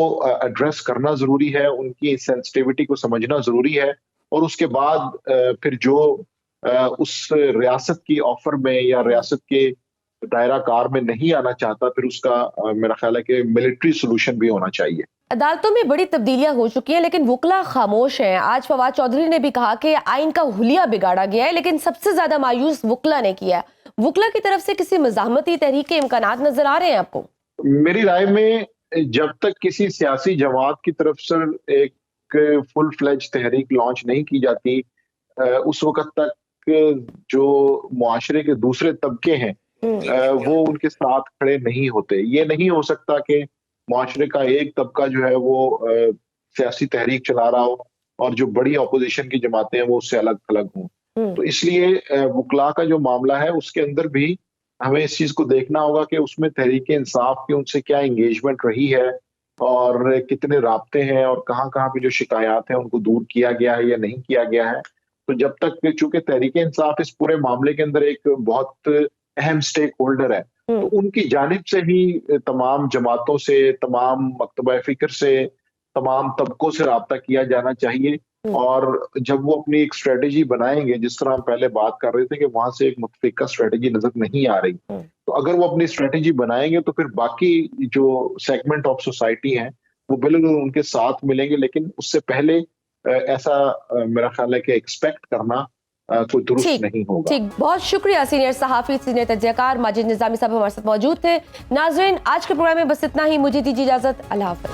एड्रेस करना ज़रूरी है, उनकी सेंसिटिविटी को समझना ज़रूरी है और उसके बाद फिर जो उस रियासत की ऑफ़र में या रियासत के दायरा कार में नहीं आना चाहता, फिर उसका मेरा ख़्याल है कि मिलिट्री सॉल्यूशन भी होना चाहिए। अदालतों में बड़ी तब्दीलियां हो चुकी हैं, लेकिन वुकला खामोश हैं। आज फवाद चौधरी ने भी कहा कि आइन का हुलिया बिगाड़ा गया है, लेकिन सबसे ज्यादा मायूस वुकला ने किया है। वुकला की तरफ से किसी मज़ाहमती तहरीक के इम्कानात नजर आ रहे हैं आपको? मेरी राय में जब तक किसी सियासी जमात की तरफ से एक फुल फ्लेज तहरीक लॉन्च नहीं की जाती, उस वक़्त तक जो मुआशरे के दूसरे तबके हैं वो उनके साथ खड़े नहीं होते। ये नहीं हो सकता कि मुआशरे का एक तबका जो है वो सियासी तहरीक चला रहा हो और जो बड़ी ऑपोज़िशन की जमातें हैं वो उससे अलग-थलग हों। तो इसलिए वुकला का जो मामला है उसके अंदर भी हमें इस चीज़ को देखना होगा कि उसमें तहरीक-ए-इंसाफ की उनसे क्या एंगेजमेंट रही है और कितने राब्ते हैं और कहाँ-कहाँ पे जो शिकायत हैं उनको दूर किया गया है या नहीं किया गया है। तो जब तक चूँकि तहरीक-ए-इंसाफ इस पूरे मामले के अंदर एक बहुत अहम स्टेक होल्डर है, तो उनकी जानिब से ही तमाम जमातों से, तमाम मकतबा-ए-फ़िक्र से, तमाम तबकों से राब्ता किया जाना चाहिए और जब वो अपनी एक स्ट्रैटेजी बनाएँगे, जिस तरह हम पहले बात कर रहे थे कि वहाँ से एक मुतफ़िक़ा स्ट्रैटेजी नज़र नहीं आ रही। तो अगर वो अपनी स्ट्रैटेजी बनाएँगे तो फिर बाकी जो सेगमेंट ऑफ सोसाइटी हैं, वो बिल्कुल उनके साथ मिलेंगे, लेकिन उससे पहले ऐसा मेरा ख़्याल है कि एक्सपेक्ट करना कोई दुरुस्त नहीं होगा। ठीक, बहुत शुक्रिया सीनियर सहाफ़ी, सीनियर तजज़ियाकार माजिद निज़ामी साहब हमारे साथ मौजूद थे। नाज़रीन, आज के प्रोग्राम में बस इतना ही। मुझे दीजिए इजाज़त। अल्लाह हाफ़िज़।